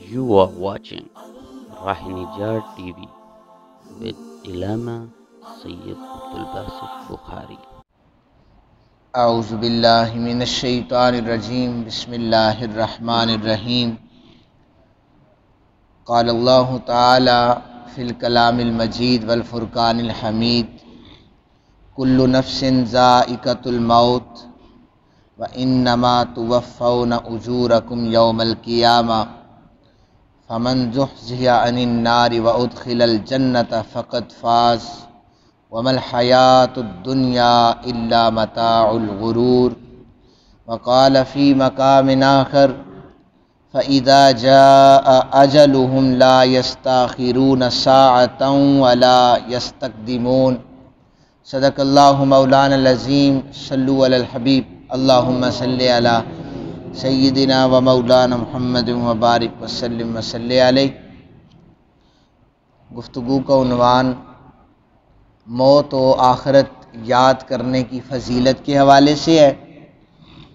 You are watching Rahinijar TV with Ilama Sayyid Abdul Basit Bukhari. اعوذ باللہ من الشیطان الرجیم بسم اللہ الرحمن الرحیم قال اللہ تعالی فی الکلام المجید والفرقان الحمید کل نفس ذائقۃ الموت وانما توفون اجورکم یوم القیامہ فمن زحزح عن النار وادخل الجنة فقد فاز وما الحیاۃ الدنیا الا متاع الغرور وقال فی مقام آخر فإذا جاء أجلهم لا يستأخرون ساعة ولا يستقدمون صدق اللہ مولانا العظیم صلو علی الحبیب اللہم صلی علی سیدنا و مولانا محمد وبارک وسلم وصلی علیہ۔ گفتگو کا عنوان موت و آخرت یاد کرنے کی فضیلت کے حوالے سے ہے۔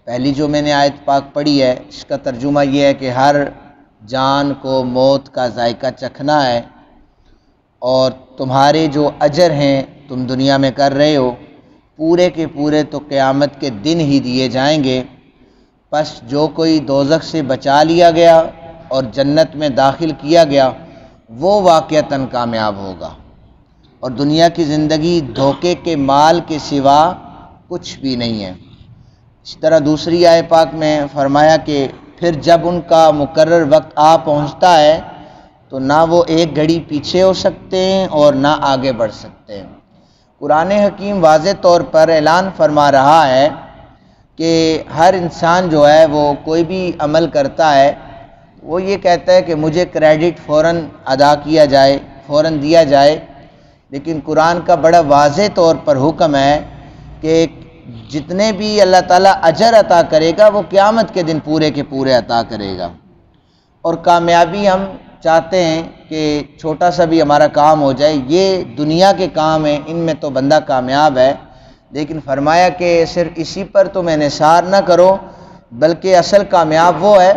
پہلی جو میں نے آیت پاک پڑھی ہے اس کا ترجمہ یہ ہے کہ ہر جان کو موت کا ذائقہ چکھنا ہے، اور تمہارے جو اجر ہیں تم دنیا میں کر رہے ہو پورے کے پورے تو قیامت کے دن ہی دیے جائیں گے۔ پس جو کوئی دوزخ سے بچا لیا گیا اور جنت میں داخل کیا گیا وہ واقعتاً کامیاب ہوگا، اور دنیا کی زندگی دھوکے کے مال کے سوا کچھ بھی نہیں ہے۔ اسی طرح دوسری آیت پاک میں فرمایا کہ پھر جب ان کا مقرر وقت آ پہنچتا ہے تو نہ وہ ایک گھڑی پیچھے ہو سکتے ہیں اور نہ آگے بڑھ سکتے ہیں۔ قرآن حکیم واضح طور پر اعلان فرما رہا ہے کہ ہر انسان جو ہے وہ کوئی بھی عمل کرتا ہے وہ یہ کہتا ہے کہ مجھے کریڈٹ فوراً ادا کیا جائے، فوراً دیا جائے، لیکن قرآن کا بڑا واضح طور پر حکم ہے کہ جتنے بھی اللہ تعالیٰ اجر عطا کرے گا وہ قیامت کے دن پورے کے پورے عطا کرے گا۔ اور کامیابی ہم چاہتے ہیں کہ چھوٹا سا بھی ہمارا کام ہو جائے، یہ دنیا کے کام ہیں، ان میں تو بندہ کامیاب ہے، لیکن فرمایا کہ صرف اسی پر تم انحصار نہ کرو، بلکہ اصل کامیاب وہ ہے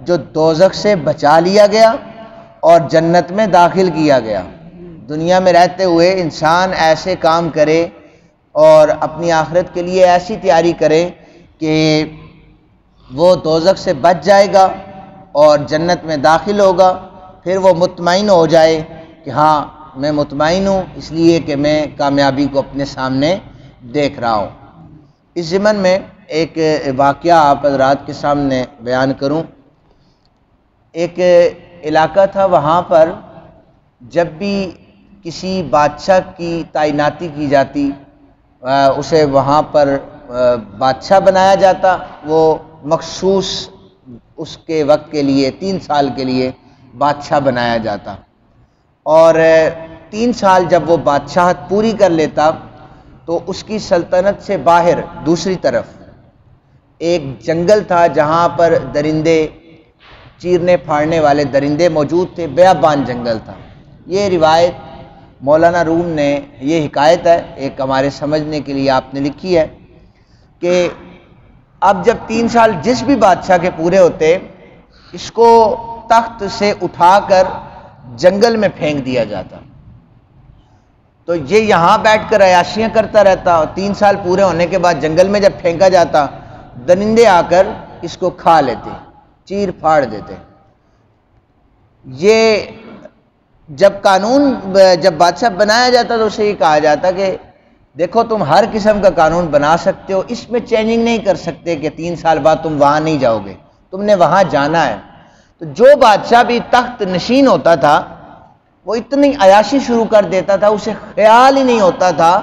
جو دوزخ سے بچا لیا گیا اور جنت میں داخل کیا گیا۔ دنیا میں رہتے ہوئے انسان ایسے کام کرے اور اپنی آخرت کے لیے ایسی تیاری کرے کہ وہ دوزخ سے بچ جائے گا اور جنت میں داخل ہوگا، پھر وہ مطمئن ہو جائے کہ ہاں میں مطمئن ہوں اس لیے کہ میں کامیابی کو اپنے سامنے دیکھ رہا ہوں۔ اس ضمن میں ایک واقعہ آپ حضرات کے سامنے بیان کروں۔ ایک علاقہ تھا، وہاں پر جب بھی کسی بادشاہ کی تعیناتی کی جاتی اسے وہاں پر بادشاہ بنایا جاتا، وہ مخصوص اس کے وقت کے لیے 3 سال کے لیے بادشاہ بنایا جاتا، اور 3 سال جب وہ بادشاہت پوری کر لیتا تو اس کی سلطنت سے باہر دوسری طرف ایک جنگل تھا جہاں پر درندے، چیرنے پھاڑنے والے درندے موجود تھے، بیابان جنگل تھا۔ یہ روایت مولانا روم نے، یہ حکایت ہے ایک ہمارے سمجھنے کے لیے آپ نے لکھی ہے کہ اب جب 3 سال جس بھی بادشاہ کے پورے ہوتے اس کو تخت سے اٹھا کر جنگل میں پھینک دیا جاتا، تو یہ یہاں بیٹھ کر عیاشیاں کرتا رہتا، اور 3 سال پورے ہونے کے بعد جنگل میں جب پھینکا جاتا درندے آ کر اس کو کھا لیتے، چیر پھاڑ دیتے۔ یہ جب بادشاہ بنایا جاتا تو اسے یہ کہا جاتا کہ دیکھو تم ہر قسم کا قانون بنا سکتے ہو، اس میں چینجنگ نہیں کر سکتے کہ 3 سال بعد تم وہاں نہیں جاؤ گے، تم نے وہاں جانا ہے۔ تو جو بادشاہ بھی تخت نشین ہوتا تھا وہ اتنی عیاشی شروع کر دیتا تھا، اسے خیال ہی نہیں ہوتا تھا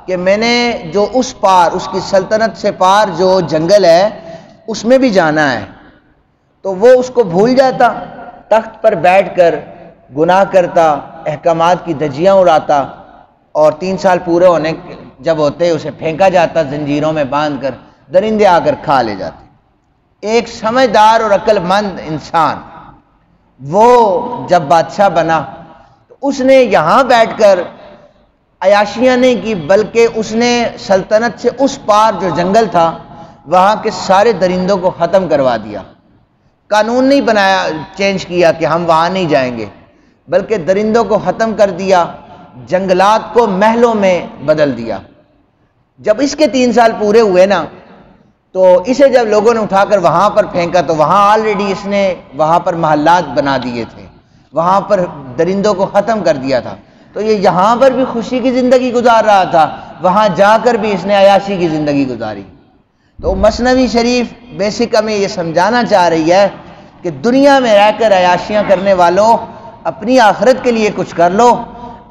کہ میں نے جو اس پار، اس کی سلطنت سے پار جو جنگل ہے اس میں بھی جانا ہے، تو وہ اس کو بھول جاتا، تخت پر بیٹھ کر گناہ کرتا، احکامات کی دھجیاں اڑاتا، اور 3 سال پورے ہونے جب ہوتے اسے پھینکا جاتا زنجیروں میں باندھ کر، درندے آ کر کھا لے جاتے۔ ایک سمجھدار اور عقل مند انسان وہ جب بادشاہ بنا تو اس نے یہاں بیٹھ کر عیاشیاں نہیں کی، بلکہ اس نے سلطنت سے اس پار جو جنگل تھا وہاں کے سارے درندوں کو ختم کروا دیا، قانون نہیں بنایا، چینج کیا کہ ہم وہاں نہیں جائیں گے، بلکہ درندوں کو ختم کر دیا، جنگلات کو محلوں میں بدل دیا۔ جب اس کے 3 سال پورے ہوئے نا، تو اسے جب لوگوں نے اٹھا کر وہاں پر پھینکا تو وہاں آلریڈی اس نے وہاں پر محلات بنا دیے تھے، وہاں پر درندوں کو ختم کر دیا تھا۔ تو یہ یہاں پر بھی خوشی کی زندگی گزار رہا تھا، وہاں جا کر بھی اس نے عیاشی کی زندگی گزاری۔ تو مثنوی شریف بیسک ہمیں یہ سمجھانا چاہ رہی ہے کہ دنیا میں رہ کر عیاشیاں کرنے والوں اپنی آخرت کے لیے کچھ کر لو۔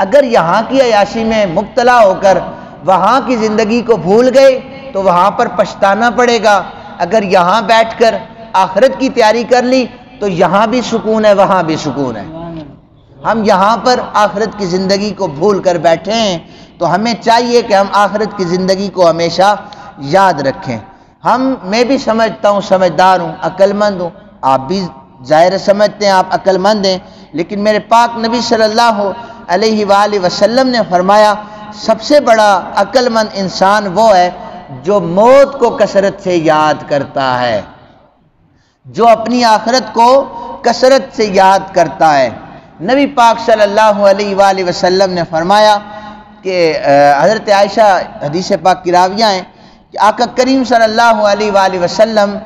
اگر یہاں کی عیاشی میں مبتلا ہو کر وہاں کی زندگی کو بھول گئے تو وہاں پر پچھتانا پڑے گا۔ اگر یہاں بیٹھ کر آخرت کی تیاری کر لی تو یہاں بھی سکون ہے، وہاں بھی سکون ہے۔ ہم یہاں پر آخرت کی زندگی کو بھول کر بیٹھے ہیں، تو ہمیں چاہیے کہ ہم آخرت کی زندگی کو ہمیشہ یاد رکھیں۔ میں بھی سمجھتا ہوں، سمجھدار ہوں، عقل مند ہوں، آپ بھی ظاہر سمجھتے ہیں آپ عقل مند ہیں، لیکن میرے پاک نبی صلی اللہ علیہ وآلہ وسلم نے فرمایا سب سے بڑا عقل مند انسان وہ ہے جو موت کو کثرت سے یاد کرتا ہے، جو اپنی آخرت کو کثرت سے یاد کرتا ہے۔ نبی پاک صلی اللہ علیہ وآلہ وسلم نے فرمایا کہ حضرت عائشہ حدیث پاک کی راویہ ہیں کہ آقا کریم صلی اللہ علیہ وآلہ وسلم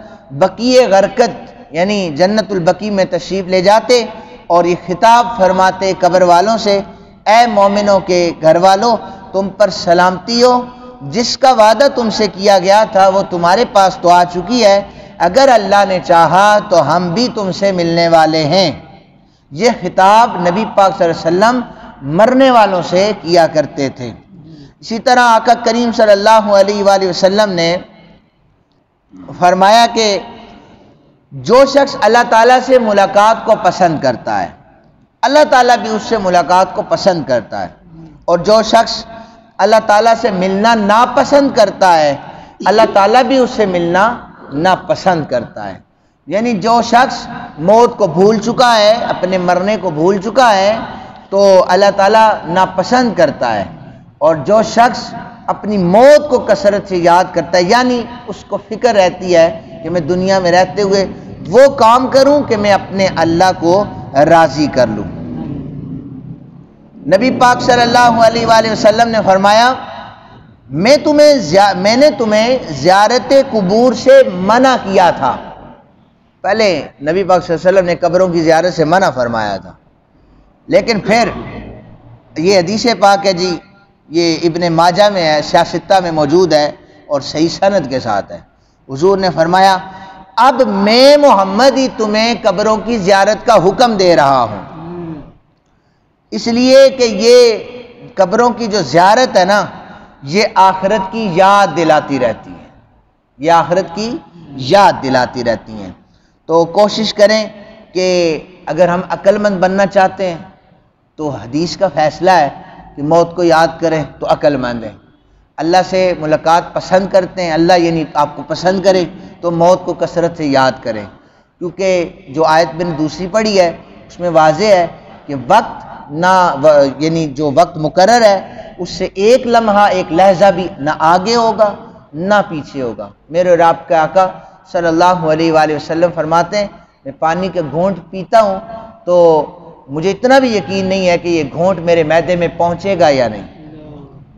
بقیع غرقد یعنی جنت البقیع میں تشریف لے جاتے اور یہ خطاب فرماتے قبر والوں سے، اے مومنوں کے گھر والوں، تم پر سلامتی ہو، جس کا وعدہ تم سے کیا گیا تھا وہ تمہارے پاس تو آ چکی ہے، اگر اللہ نے چاہا تو ہم بھی تم سے ملنے والے ہیں۔ یہ خطاب نبی پاک صلی اللہ علیہ وسلم مرنے والوں سے کیا کرتے تھے۔ اسی طرح آقا کریم صلی اللہ علیہ وآلہ وسلم نے فرمایا کہ جو شخص اللہ تعالیٰ سے ملاقات کو پسند کرتا ہے، اللہ تعالیٰ بھی اس سے ملاقات کو پسند کرتا ہے، اور جو شخص اللہ تعالیٰ سے ملنا ناپسند کرتا ہے، اللہ تعالیٰ بھی اس سے ملنا ناپسند کرتا ہے۔ یعنی جو شخص موت کو بھول چکا ہے، اپنے مرنے کو بھول چکا ہے، تو اللہ تعالیٰ ناپسند کرتا ہے، اور جو شخص اپنی موت کو کثرت سے یاد کرتا ہے، یعنی اس کو فکر رہتی ہے کہ میں دنیا میں رہتے ہوئے وہ کام کروں کہ میں اپنے اللہ کو راضی کر لوں۔ نبی پاک صلی اللہ علیہ وآلہ وسلم نے فرمایا میں نے تمہیں زیارت قبور سے منع کیا تھا۔ پہلے نبی پاک صلی اللہ علیہ وسلم نے قبروں کی زیارت سے منع فرمایا تھا، لیکن پھر یہ حدیث پاک ہے جی، یہ ابن ماجہ میں ہے، سیاستہ میں موجود ہے اور صحیح سند کے ساتھ ہے۔ حضور نے فرمایا اب میں محمد ہی تمہیں قبروں کی زیارت کا حکم دے رہا ہوں، اس لیے کہ یہ قبروں کی جو زیارت ہے نا، یہ آخرت کی یاد دلاتی رہتی ہے، یہ آخرت کی یاد دلاتی رہتی ہیں۔ تو کوشش کریں کہ اگر ہم عقل مند بننا چاہتے ہیں تو حدیث کا فیصلہ ہے کہ موت کو یاد کریں تو عقل مند ہیں۔ اللہ سے ملاقات پسند کرتے ہیں، اللہ یعنی آپ کو پسند کرے تو موت کو کثرت سے یاد کریں، کیونکہ جو آیت میں نے دوسری پڑھی ہے اس میں واضح ہے کہ وقت یعنی جو وقت مقرر ہے اس سے ایک لمحہ ایک لحظہ بھی نہ آگے ہوگا نہ پیچھے ہوگا۔ میرے رب کے آقا صلی اللہ علیہ وآلہ وسلم فرماتے ہیں میں پانی کا گھونٹ پیتا ہوں تو مجھے اتنا بھی یقین نہیں ہے کہ یہ گھونٹ میرے معدے میں پہنچے گا یا نہیں،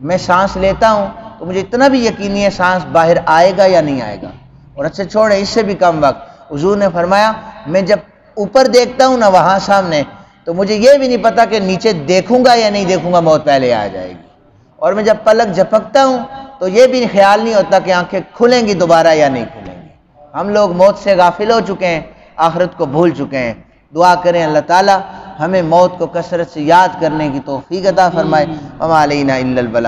میں سانس لیتا ہوں تو مجھے اتنا بھی یقین نہیں ہے سانس باہر آئے گا یا نہیں آئے گا، اور اچھا چھوڑیں اس سے بھی کم وقت حضور نے فرمایا میں جب اوپر دیکھتا ہوں نا وہاں سامنے تو مجھے یہ بھی نہیں پتا کہ نیچے دیکھوں گا یا نہیں دیکھوں گا، موت پہلے آ جائے گی، اور میں جب پلک جھپکتا ہوں تو یہ بھی خیال نہیں ہوتا کہ آنکھیں کھلیں گی دوبارہ یا نہیں کھلیں گی۔ ہم لوگ موت سے غافل ہو چکے ہیں، آخرت کو بھول چکے ہیں۔ دعا کریں اللہ تعالی ہمیں موت کو کثرت سے یاد کرنے کی توفیق عطا فرمائے۔ وما علینا الا البلاغ۔